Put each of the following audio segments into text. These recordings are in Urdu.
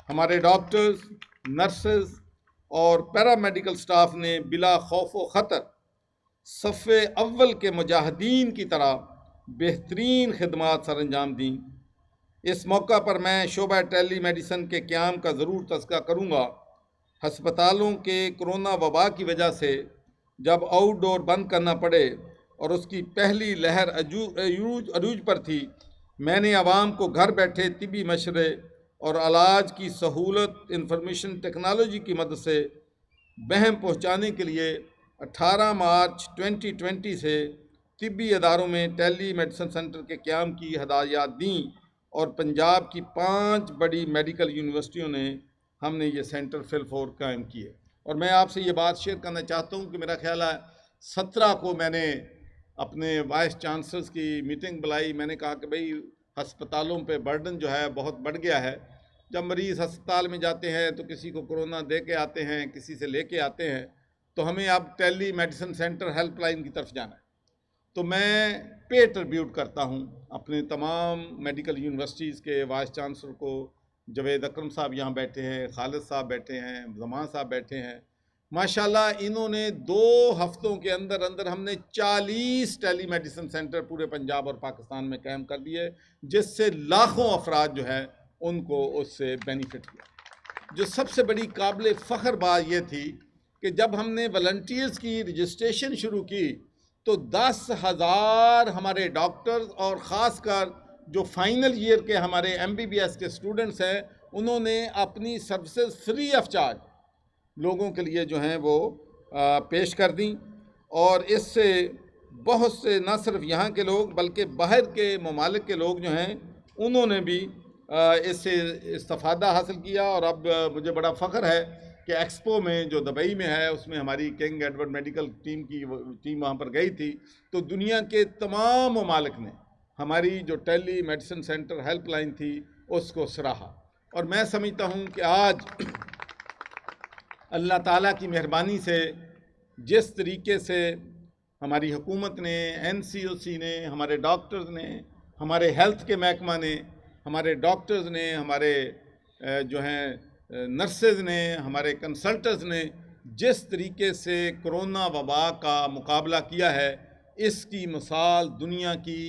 ہمارے ڈاکٹرز، نرسز اور پیرامیڈیکل سٹاف نے بلا خوف و خطر صف اول کے مجاہدین کی طرح بہترین خدمات سر انجام دیں۔ اس موقع پر میں شعبہ ٹیلی میڈیسن کے قیام کا ضرور تذکرہ کروں گا۔ ہسپتالوں کے کرونا وبا کی وجہ سے جب آؤٹ ڈور بند کرنا پڑے اور اس کی پہلی لہر عروج پر تھی، میں نے عوام کو گھر بیٹھے طبی مشورے اور علاج کی سہولت انفارمیشن ٹیکنالوجی کی مدد سے بہم پہنچانے کے لیے 18 مارچ 2020 سے طبی اداروں میں ٹیلی میڈیسن سینٹر کے قیام کی ہدایات دیں اور پنجاب کی 5 بڑی میڈیکل یونیورسٹیوں نے ہم نے یہ سینٹر فی الفور قائم کیے۔ اور میں آپ سے یہ بات شیئر کرنا چاہتا ہوں کہ میرا خیال ہے 17 کو میں نے اپنے وائس چانسلرز کی میٹنگ بلائی۔ میں نے کہا کہ بھئی ہسپتالوں پہ برڈن جو ہے بہت بڑھ گیا ہے۔ جب مریض ہسپتال میں جاتے ہیں تو کسی کو کرونا دے کے آتے ہیں، کسی سے لے کے آتے ہیں، تو ہمیں اب ٹیلی میڈیسن سینٹر ہیلپ لائن کی طرف جانا ہے۔ تو میں پے ٹربیوٹ کرتا ہوں اپنے تمام میڈیکل یونیورسٹیز کے وائس چانسلر کو۔ جوید اکرم صاحب یہاں بیٹھے ہیں، خالد صاحب بیٹھے ہیں، زمان صاحب بیٹھے ہیں۔ ماشاءاللہ انہوں نے 2 ہفتوں کے اندر ہم نے 40 ٹیلی میڈیسن سینٹر پورے پنجاب اور پاکستان میں قائم کر دیے، جس سے لاکھوں افراد جو ہے ان کو اس سے بینیفٹ کیا۔ جو سب سے بڑی قابل فخر بات یہ تھی کہ جب ہم نے والنٹیئرز کی رجسٹریشن شروع کی تو 10,000 ہمارے ڈاکٹرز اور خاص کر جو فائنل ایئر کے ہمارے MBBS کے اسٹوڈنٹس ہیں، انہوں نے اپنی سروسز فری آف چارج لوگوں کے لیے جو ہیں وہ پیش کر دیں، اور اس سے بہت سے نہ صرف یہاں کے لوگ بلکہ باہر کے ممالک کے لوگ جو ہیں انہوں نے بھی اس سے استفادہ حاصل کیا۔ اور اب مجھے بڑا فخر ہے کہ ایکسپو میں جو دبئی میں ہے اس میں ہماری کنگ ایڈورڈ میڈیکل ٹیم وہاں پر گئی تھی، تو دنیا کے تمام ممالک نے ہماری جو ٹیلی میڈیسن سینٹر ہیلپ لائن تھی اس کو سراہا۔ اور میں سمجھتا ہوں کہ آج اللہ تعالیٰ کی مہربانی سے جس طریقے سے ہماری حکومت نے، NCOC نے، ہمارے ڈاکٹرز نے، ہمارے ہیلتھ کے محکمہ نے، ہمارے ڈاکٹرز نے، ہمارے جو ہیں نرسز نے، ہمارے کنسلٹنٹس نے جس طریقے سے کرونا وبا کا مقابلہ کیا ہے، اس کی مثال دنیا کی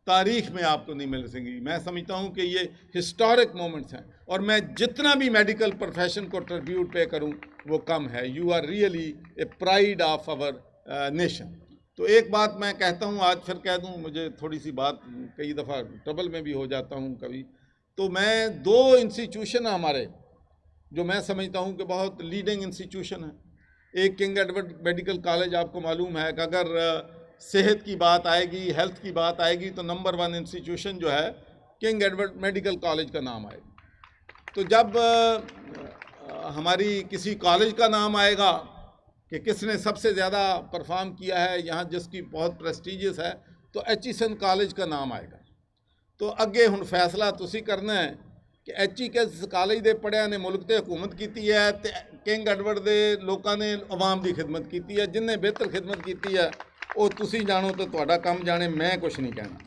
تاریخ میں آپ کو نہیں مل سکے گی۔ میں سمجھتا ہوں کہ یہ ہسٹورک مومنٹس ہیں، اور میں جتنا بھی میڈیکل پروفیشن کو ٹریبیوٹ پے کروں وہ کم ہے۔ You are really a pride of our nation. تو ایک بات میں کہتا ہوں، آج پھر کہہ دوں، مجھے تھوڑی سی بات کئی دفعہ ٹربل میں بھی ہو جاتا ہوں کبھی، تو میں 2 انسٹیٹیوشن ہمارے جو میں سمجھتا ہوں کہ بہت لیڈنگ انسٹیٹیوشن ہیں۔ ایک کنگ ایڈورڈ میڈیکل کالج، آپ کو معلوم ہے کہ اگر صحت کی بات آئے گی، ہیلتھ کی بات آئے گی، تو نمبر 1 انسٹیٹیوشن جو ہے کنگ ایڈورڈ میڈیکل کالج کا نام آئے گا۔ تو جب ہماری کسی کالج کا نام آئے گا کہ کس نے سب سے زیادہ پرفارم کیا ہے یہاں، جس کی بہت پریسٹیجیس ہے، تو ایچیسن کالج کا نام آئے گا۔ تو اگے ہن فیصلہ تسی کرنا ہے کہ ایچیکس کالج دے پڑھیا نے ملک تے حکومت کیتی ہے تے کنگ ایڈورڈ دے لوکاں نے عوام دی خدمت کیتی ہے۔ جن نے بہتر خدمت کیتی ہے وہ تسی جانو تو تہاڈا کم جانے، میں کچھ نہیں کہنا۔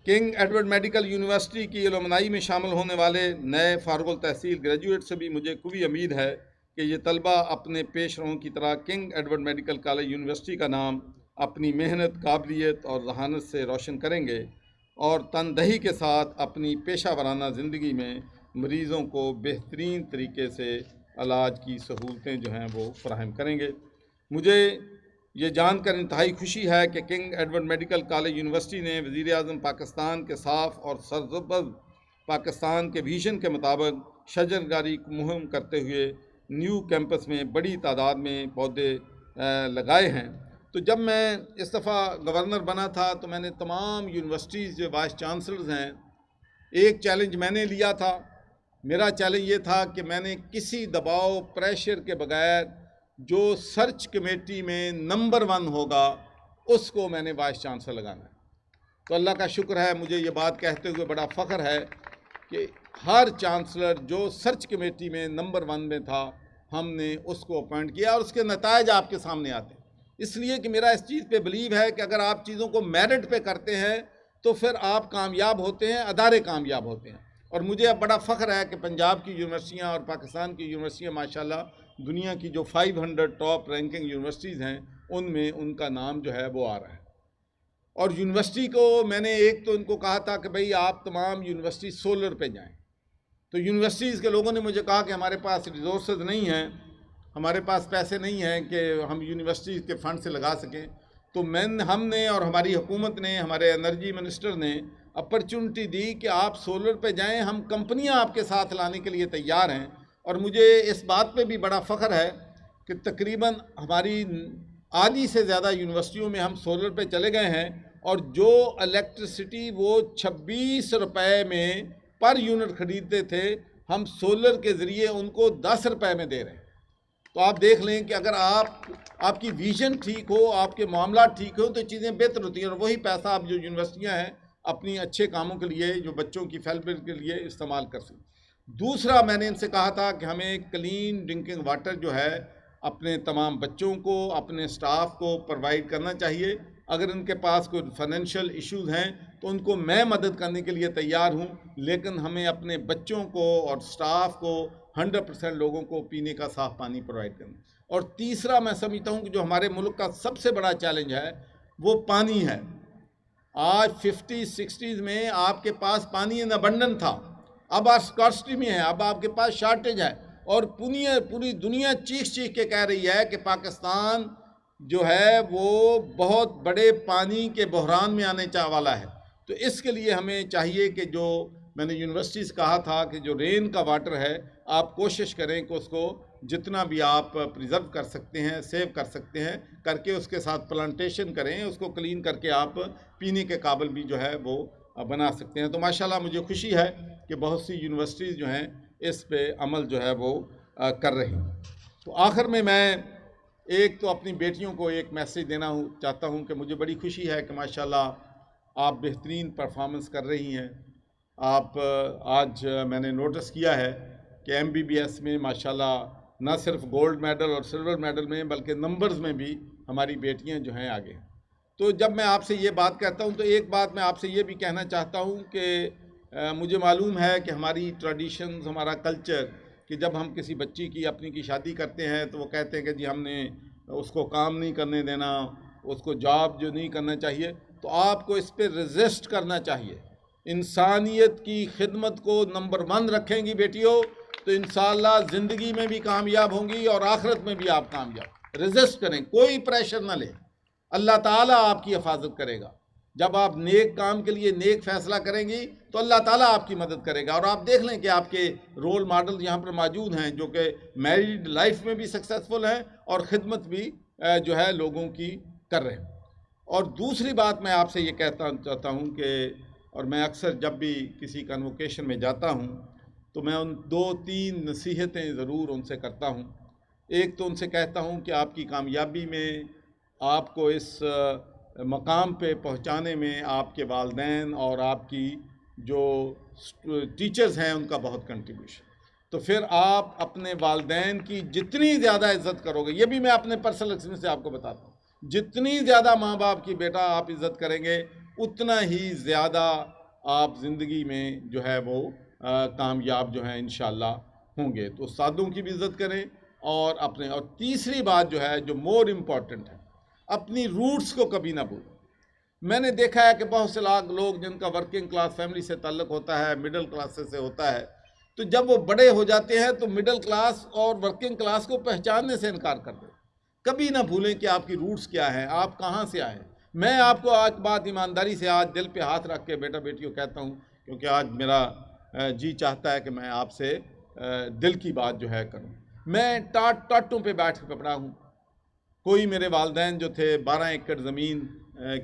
کنگ ایڈورڈ میڈیکل یونیورسٹی کی الومنائی میں شامل ہونے والے نئے فارغ التحصیل گریجویٹ سے بھی مجھے قوی امید ہے کہ یہ طلبہ اپنے پیش رووں کی طرح king Edward medical college university کا نام اپنی محنت، قابلیت اور ذہانت سے روشن کریں گے، اور تندہی کے ساتھ اپنی پیشہ ورانہ زندگی میں مریضوں کو بہترین طریقے سے علاج کی سہولتیں جو ہیں وہ فراہم کریں گے۔ مجھے یہ جان کر انتہائی خوشی ہے کہ king Edward medical college university نے وزیر اعظم پاکستان کے صاف اور سرسبز پاکستان کے ویژن کے مطابق شجرکاری مہم کرتے ہوئے نیو کیمپس میں بڑی تعداد میں پودے لگائے ہیں۔ تو جب میں اس دفعہ گورنر بنا تھا تو میں نے تمام یونیورسٹیز جو وائس چانسلرز ہیں، ایک چیلنج میں نے لیا تھا۔ میرا چیلنج یہ تھا کہ میں نے کسی دباؤ پریشر کے بغیر جو سرچ کمیٹی میں نمبر 1 ہوگا اس کو میں نے وائس چانسلر لگانا ہے۔ تو اللہ کا شکر ہے، مجھے یہ بات کہتے ہوئے بڑا فخر ہے کہ ہر چانسلر جو سرچ کمیٹی میں نمبر 1 میں تھا، ہم نے اس کو اپوائنٹ کیا، اور اس کے نتائج آپ کے سامنے آتے ہیں۔ اس لیے کہ میرا اس چیز پہ بلیو ہے کہ اگر آپ چیزوں کو میرٹ پہ کرتے ہیں تو پھر آپ کامیاب ہوتے ہیں، ادارے کامیاب ہوتے ہیں۔ اور مجھے اب بڑا فخر ہے کہ پنجاب کی یونیورسٹیاں اور پاکستان کی یونیورسٹیاں ماشاءاللہ دنیا کی جو 500 ٹاپ رینکنگ یونیورسٹیز ہیں ان میں ان کا نام جو ہے وہ آ رہا ہے۔ اور یونیورسٹی کو میں نے ایک تو ان کو کہا تھا کہ بھئی آپ تمام یونیورسٹی سولر پہ جائیں، تو یونیورسٹیز کے لوگوں نے مجھے کہا کہ ہمارے پاس ریسورسز نہیں ہیں، ہمارے پاس پیسے نہیں ہیں کہ ہم یونیورسٹیز کے فنڈ سے لگا سکیں۔ تو ہم نے اور ہماری حکومت نے، ہمارے انرجی منسٹر نے اپرچونٹی دی کہ آپ سولر پہ جائیں، ہم کمپنیاں آپ کے ساتھ لانے کے لیے تیار ہیں۔ اور مجھے اس بات پہ بھی بڑا فخر ہے کہ تقریباً ہماری آدھی سے زیادہ یونیورسٹیوں میں ہم سولر پہ چلے گئے ہیں، اور جو الیکٹرسٹی وہ 26 روپے میں پر یونٹ خریدتے تھے، ہم سولر کے ذریعے ان کو 10 روپے میں دے رہے ہیں۔ تو آپ دیکھ لیں کہ اگر آپ کی ویژن ٹھیک ہو، آپ کے معاملات ٹھیک ہو، تو چیزیں بہتر ہوتی ہیں، اور وہی پیسہ آپ جو یونیورسٹیاں ہیں اپنی اچھے کاموں کے لیے، جو بچوں کی ویلفیئر کے لیے استعمال کر سکیں۔ دوسرا میں نے ان سے کہا تھا کہ ہمیں کلین ڈرنکنگ واٹر جو ہے اپنے تمام بچوں کو، اپنے سٹاف کو پرووائڈ کرنا چاہیے۔ اگر ان کے پاس کوئی فائنینشیل ایشوز ہیں تو ان کو میں مدد کرنے کے لیے تیار ہوں، لیکن ہمیں اپنے بچوں کو اور سٹاف کو 100% لوگوں کو پینے کا صاف پانی پرووائڈ کرنا۔ اور تیسرا میں سمجھتا ہوں کہ جو ہمارے ملک کا سب سے بڑا چیلنج ہے وہ پانی ہے۔ آج 50-60s میں آپ کے پاس پانی ان ابنڈنٹ تھا، اب آپ اسکارسٹی میں ہے، اب آپ کے پاس شارٹیج ہے، اور پوری دنیا چیخ کے کہہ رہی ہے کہ پاکستان جو ہے وہ بہت بڑے پانی کے بحران میں آنے والا ہے۔ تو اس کے لیے ہمیں چاہیے کہ جو میں نے یونیورسٹیز کہا تھا کہ جو رین کا واٹر ہے آپ کوشش کریں کہ اس کو جتنا بھی آپ پریزرو کر سکتے ہیں، سیو کر سکتے ہیں، کر کے اس کے ساتھ پلانٹیشن کریں، اس کو کلین کر کے آپ پینے کے قابل بھی جو ہے وہ بنا سکتے ہیں۔ تو ماشاءاللہ مجھے خوشی ہے کہ بہت سی یونیورسٹیز جو ہیں اس پہ عمل جو ہے وہ کر رہی ہیں۔ تو آخر میں ایک تو اپنی بیٹیوں کو ایک میسیج دینا چاہتا ہوں کہ مجھے بڑی خوشی ہے کہ ماشاءاللہ آپ بہترین پرفارمنس کر رہی ہیں۔ آپ آج میں نے نوٹس کیا ہے کہ MBBS میں ماشاءاللہ نہ صرف گولڈ میڈل اور سلور میڈل میں بلکہ نمبرز میں بھی ہماری بیٹیاں جو ہیں آگے ہیں۔ تو جب میں آپ سے یہ بات کہتا ہوں تو ایک بات میں آپ سے یہ بھی کہنا چاہتا ہوں کہ مجھے معلوم ہے کہ ہماری ٹریڈیشنز، ہمارا کلچر، کہ جب ہم کسی بچی کی اپنی کی شادی کرتے ہیں تو وہ کہتے ہیں کہ جی ہم نے اس کو کام نہیں کرنے دینا، اس کو جاب جو نہیں کرنا چاہیے۔ تو آپ کو اس پہ ریزسٹ کرنا چاہیے۔ انسانیت کی خدمت کو نمبر 1 رکھیں گی بیٹیوں تو انشاءاللہ زندگی میں بھی کامیاب ہوں گی اور آخرت میں بھی آپ کامیاب۔ ریزسٹ کریں، کوئی پریشر نہ لیں، اللہ تعالیٰ آپ کی حفاظت کرے گا۔ جب آپ نیک کام کے لیے نیک فیصلہ کریں گی تو اللہ تعالیٰ آپ کی مدد کرے گا۔ اور آپ دیکھ لیں کہ آپ کے رول ماڈل یہاں پر موجود ہیں جو کہ میریڈ لائف میں بھی سکسیسفل ہیں اور خدمت بھی جو ہے لوگوں کی کر رہے ہیں۔ اور دوسری بات میں آپ سے یہ کہتا چاہتا ہوں کہ اور میں اکثر جب بھی کسی کنووکیشن میں جاتا ہوں تو میں ان 2-3 نصیحتیں ضرور ان سے کرتا ہوں۔ ایک تو ان سے کہتا ہوں کہ آپ کی کامیابی میں، آپ کو اس مقام پہ پہنچانے میں آپ کے والدین اور آپ کی جو ٹیچرز ہیں ان کا بہت کنٹریبیوشن۔ تو پھر آپ اپنے والدین کی جتنی زیادہ عزت کرو گے، یہ بھی میں اپنے پرسنل ایکسپیرینس سے آپ کو بتاتا ہوں، جتنی زیادہ ماں باپ کی بیٹا آپ عزت کریں گے اتنا ہی زیادہ آپ زندگی میں جو ہے وہ کامیاب جو ہیں انشاءاللہ ہوں گے۔ تو استادوں کی بھی عزت کریں اور اور تیسری بات جو ہے جو مور امپورٹنٹ ہے، اپنی روٹس کو کبھی نہ بھولیں۔ میں نے دیکھا ہے کہ بہت سے لوگ جن کا ورکنگ کلاس فیملی سے تعلق ہوتا ہے، مڈل کلاس سے ہوتا ہے، تو جب وہ بڑے ہو جاتے ہیں تو مڈل کلاس اور ورکنگ کلاس کو پہچاننے سے انکار کر دیں۔ کبھی نہ بھولیں کہ آپ کی روٹس کیا ہیں، آپ کہاں سے آئے ہیں۔ میں آپ کو آج بات ایمانداری سے آج دل پہ ہاتھ رکھ کے بیٹا بیٹیوں کہتا ہوں، کیونکہ آج میرا جی چاہتا ہے کہ میں آپ سے دل کی بات جو ہے کروں۔ میں ٹاٹوں پہ بیٹھ کے پڑھا ہوں۔ کوئی میرے والدین جو تھے 12 ایکڑ زمین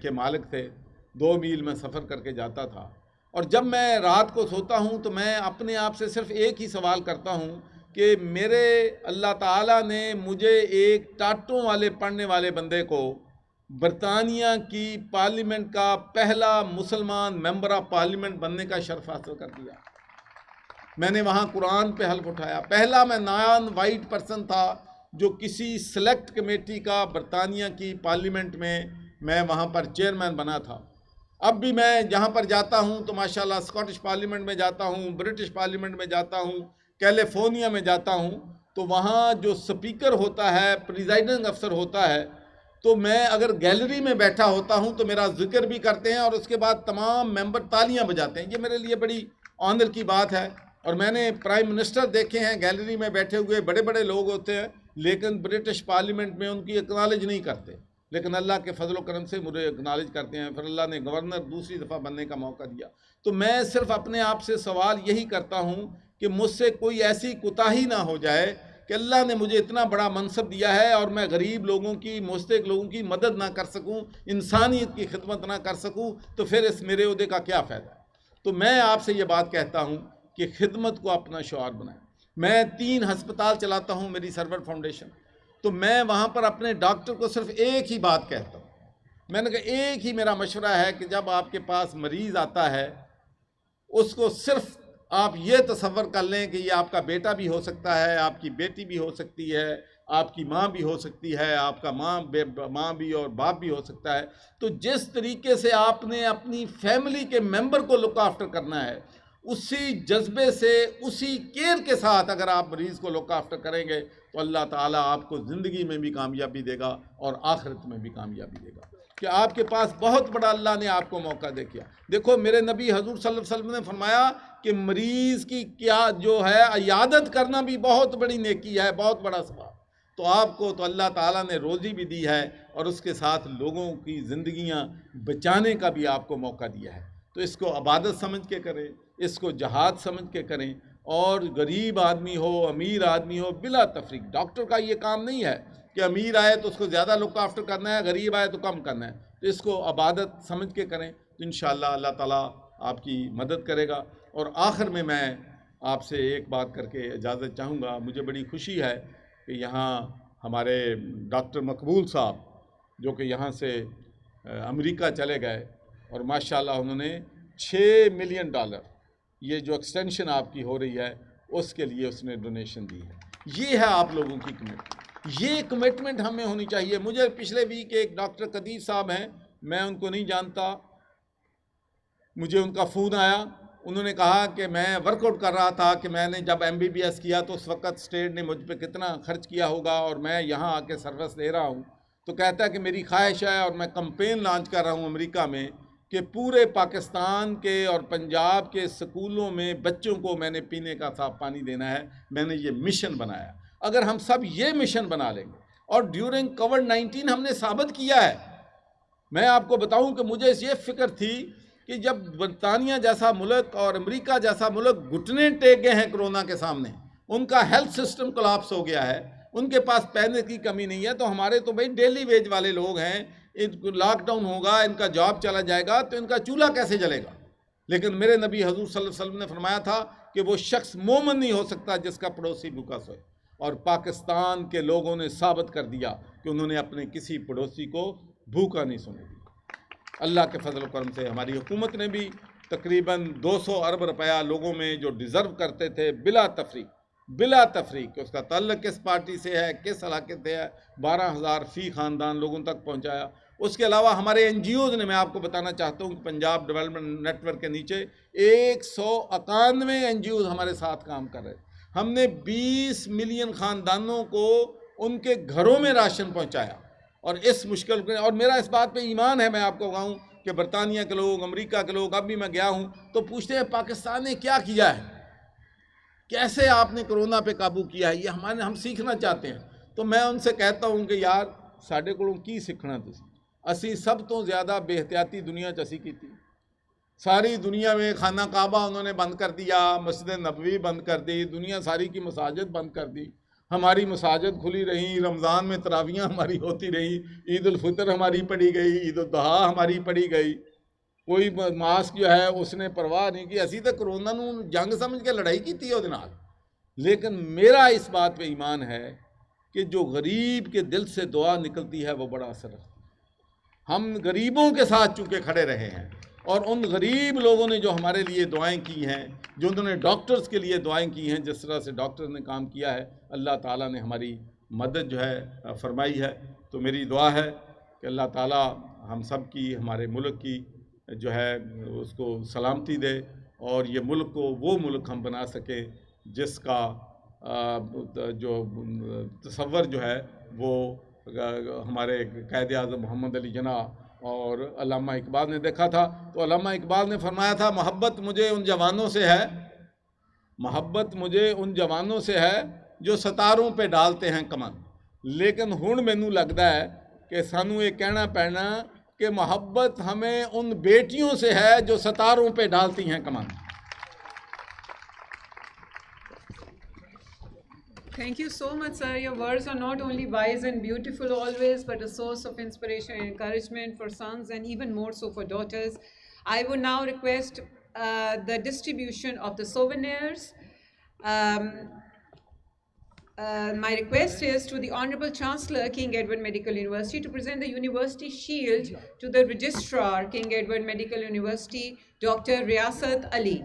کے مالک تھے، 2 میل میں سفر کر کے جاتا تھا، اور جب میں رات کو سوتا ہوں تو میں اپنے آپ سے صرف ایک ہی سوال کرتا ہوں کہ میرے اللہ تعالیٰ نے مجھے ایک ٹاٹوں والے پڑھنے والے بندے کو برطانیہ کی پارلیمنٹ کا پہلا مسلمان ممبر آف پارلیمنٹ بننے کا شرف حاصل کر دیا۔ میں نے وہاں قرآن پہ حلف اٹھایا، پہلا میں نان وائٹ پرسن تھا جو کسی سلیکٹ کمیٹی کا برطانیہ کی پارلیمنٹ میں وہاں پر چیئرمین بنا تھا۔ اب بھی میں جہاں پر جاتا ہوں تو ماشاءاللہ اسکاٹش پارلیمنٹ میں جاتا ہوں، برٹش پارلیمنٹ میں جاتا ہوں، کیلیفورنیا میں جاتا ہوں، تو وہاں جو سپیکر ہوتا ہے، پریزائڈنگ افسر ہوتا ہے، تو میں اگر گیلری میں بیٹھا ہوتا ہوں تو میرا ذکر بھی کرتے ہیں اور اس کے بعد تمام ممبر تالیاں بجاتے ہیں. یہ میرے لیے بڑی آنر کی بات ہے. اور میں نے پرائم منسٹر دیکھے ہیں گیلری میں بیٹھے ہوئے، بڑے بڑے لوگ ہوتے ہیں، لیکن برٹش پارلیمنٹ میں ان کی اکنالج نہیں کرتے، لیکن اللہ کے فضل و کرم سے مجھے اکنالج کرتے ہیں. پھر اللہ نے گورنر دوسری دفعہ بننے کا موقع دیا. تو میں صرف اپنے آپ سے سوال یہی کرتا ہوں کہ مجھ سے کوئی ایسی کوتاہی نہ ہو جائے کہ اللہ نے مجھے اتنا بڑا منصب دیا ہے اور میں غریب لوگوں کی، مستحق لوگوں کی مدد نہ کر سکوں، انسانیت کی خدمت نہ کر سکوں، تو پھر اس میرے عہدے کا کیا فائدہ ہے؟ تو میں آپ سے یہ بات کہتا ہوں کہ خدمت کو اپنا شعار بنائیں. میں 3 ہسپتال چلاتا ہوں، میری سرور فاؤنڈیشن. تو میں وہاں پر اپنے ڈاکٹر کو صرف ایک ہی بات کہتا ہوں. میں نے کہا ایک ہی میرا مشورہ ہے کہ جب آپ کے پاس مریض آتا ہے، اس کو صرف آپ یہ تصور کر لیں کہ یہ آپ کا بیٹا بھی ہو سکتا ہے، آپ کی بیٹی بھی ہو سکتی ہے، آپ کی ماں بھی ہو سکتی ہے، آپ کا ماں بھی اور باپ بھی ہو سکتا ہے. تو جس طریقے سے آپ نے اپنی فیملی کے ممبر کو لک آفٹر کرنا ہے، اسی جذبے سے، اسی کیئر کے ساتھ اگر آپ مریض کو لک آفٹر کریں گے تو اللہ تعالیٰ آپ کو زندگی میں بھی کامیابی دے گا اور آخرت میں بھی کامیابی دے گا. کہ آپ کے پاس بہت بڑا اللہ نے آپ کو موقع دے کیا. دیکھو میرے نبی حضور صلی اللہ علیہ وسلم نے فرمایا کہ مریض کی کیا جو ہے عیادت کرنا بھی بہت بڑی نیکی ہے، بہت بڑا ثواب. تو آپ کو تو اللہ تعالیٰ نے روزی بھی دی ہے اور اس کے ساتھ لوگوں کی زندگیاں بچانے کا بھی آپ کو موقع دیا ہے. تو اس کو عبادت سمجھ کے کریں، اس کو جہاد سمجھ کے کریں. اور غریب آدمی ہو، امیر آدمی ہو، بلا تفریق. ڈاکٹر کا یہ کام نہیں ہے کہ امیر آئے تو اس کو زیادہ لک آفٹر کرنا ہے، غریب آئے تو کم کرنا ہے. تو اس کو عبادت سمجھ کے کریں تو انشاءاللہ اللہ تعالیٰ آپ کی مدد کرے گا. اور آخر میں آپ سے ایک بات کر کے اجازت چاہوں گا. مجھے بڑی خوشی ہے کہ یہاں ہمارے ڈاکٹر مقبول صاحب جو کہ یہاں سے امریکہ چلے گئے اور ماشاءاللہ انہوں نے $6 ملین یہ جو ایکسٹینشن آپ کی ہو رہی ہے اس کے لیے اس نے ڈونیشن دی ہے. یہ ہے آپ لوگوں کی کمٹمنٹ. یہ کمٹمنٹ ہمیں ہونی چاہیے. مجھے پچھلے ویک ایک ڈاکٹر قدیر صاحب ہیں، میں ان کو نہیں جانتا، مجھے ان کا فون آیا. انہوں نے کہا کہ میں ورک آؤٹ کر رہا تھا کہ میں نے جب MBBS کیا تو اس وقت اسٹیٹ نے مجھ پہ کتنا خرچ کیا ہوگا اور میں یہاں آ کے سروس دے رہا ہوں. تو کہتا ہے کہ میری خواہش ہے اور میں کمپین لانچ کر رہا ہوں امریکہ میں کہ پورے پاکستان کے اور پنجاب کے سکولوں میں بچوں کو میں نے پینے کا صاف پانی دینا ہے. میں نے یہ مشن بنایا. اگر ہم سب یہ مشن بنا لیں گے، اور ڈیورنگ کووڈ-19 ہم نے ثابت کیا ہے. میں آپ کو بتاؤں کہ مجھے یہ فکر تھی کہ جب برطانیہ جیسا ملک اور امریکہ جیسا ملک گھٹنے ٹیک گئے ہیں کرونا کے سامنے، ان کا ہیلتھ سسٹم کولاپس ہو گیا ہے، ان کے پاس پینے کی کمی نہیں ہے، تو ہمارے تو بھائی ڈیلی ویج والے لوگ ہیں، لاک ڈاؤن ہوگا، ان کا جاب چلا جائے گا تو ان کا چولہا کیسے جلے گا؟ لیکن میرے نبی حضور صلی اللہ علیہ وسلم نے فرمایا تھا کہ وہ شخص مومن نہیں ہو سکتا جس کا پڑوسی بھوکا سوئے. اور پاکستان کے لوگوں نے ثابت کر دیا کہ انہوں نے اپنے کسی پڑوسی کو بھوکا نہیں سونے دیا. اللہ کے فضل و کرم سے ہماری حکومت نے بھی تقریباً 200 ارب روپیہ لوگوں میں جو ڈیزرو کرتے تھے بلا تفریق اس کا تعلق کس پارٹی سے ہے، کس علاقے سے ہے، 12,000 فی خاندان لوگوں تک پہنچایا. اس کے علاوہ ہمارے NGOز نے، میں آپ کو بتانا چاہتا ہوں کہ پنجاب ڈیولپمنٹ نیٹ ورک کے نیچے 191 NGOز ہمارے ساتھ کام کر رہے. ہم نے 20 ملین خاندانوں کو ان کے گھروں میں راشن پہنچایا. اور اس مشکل کو، اور میرا اس بات پہ ایمان ہے، میں آپ کو کہوں کہ برطانیہ کے لوگ، امریکہ کے لوگ، اب بھی میں گیا ہوں تو پوچھتے ہیں پاکستان نے کیا کیا ہے، کیسے آپ نے کرونا پہ قابو کیا ہے. یہ ہم سیکھنا چاہتے ہیں. تو میں ان سے کہتا ہوں کہ یار ساڈے کولوں کی سیکھنا تسی، اسی سب تو زیادہ بے احتیاطی دنیا چ اسی کیتی. ساری دنیا میں خانہ کعبہ انہوں نے بند کر دیا، مسجد نبوی بند کر دی، دنیا ساری کی مساجد بند کر دی. ہماری مساجد کھلی رہیں، رمضان میں تراویحاں ہماری ہوتی رہی، عید الفطر ہماری پڑھی گئی، عید الاضحیٰ ہماری پڑھی گئی. کوئی ماسک جو ہے اس نے پرواہ نہیں کی. اسی تو کرونا نو جنگ سمجھ کے لڑائی کی تھی وہ. لیکن میرا اس بات پہ ایمان ہے کہ جو غریب کے دل سے دعا نکلتی ہے وہ بڑا اثر رکھتی ہے. ہم غریبوں کے ساتھ چونکہ کھڑے رہے ہیں، اور ان غریب لوگوں نے جو ہمارے لیے دعائیں کی ہیں، جو انہوں نے ڈاکٹرز کے لیے دعائیں کی ہیں، جس طرح سے ڈاکٹر نے کام کیا ہے، اللہ تعالیٰ نے ہماری مدد جو ہے فرمائی ہے. تو میری دعا ہے کہ اللہ تعالیٰ ہم سب کی، ہمارے ملک کی جو ہے اس کو سلامتی دے اور یہ ملک کو وہ ملک ہم بنا سکیں جس کا جو تصور جو ہے وہ ہمارے قائد اعظم محمد علی جناح اور علامہ اقبال نے دیکھا تھا. تو علامہ اقبال نے فرمایا تھا محبت مجھے ان جوانوں سے ہے، محبت مجھے ان جوانوں سے ہے جو ستاروں پہ ڈالتے ہیں کمن. لیکن ہن مینوں لگتا ہے کہ سانوں یہ کہنا پینا کہ محبت ہمیں ان بیٹیوں سے ہے جو ستاروں پہ ڈالتی ہیں کمن. Thank you so much, sir. Your words are not only wise and beautiful always, but a source of inspiration and encouragement for sons and even more so for daughters. I would now request the distribution of the souvenirs. My request is to the Honorable Chancellor, King Edward Medical University, to present the University Shield to the Registrar, King Edward Medical University, Dr. Riyasat Ali.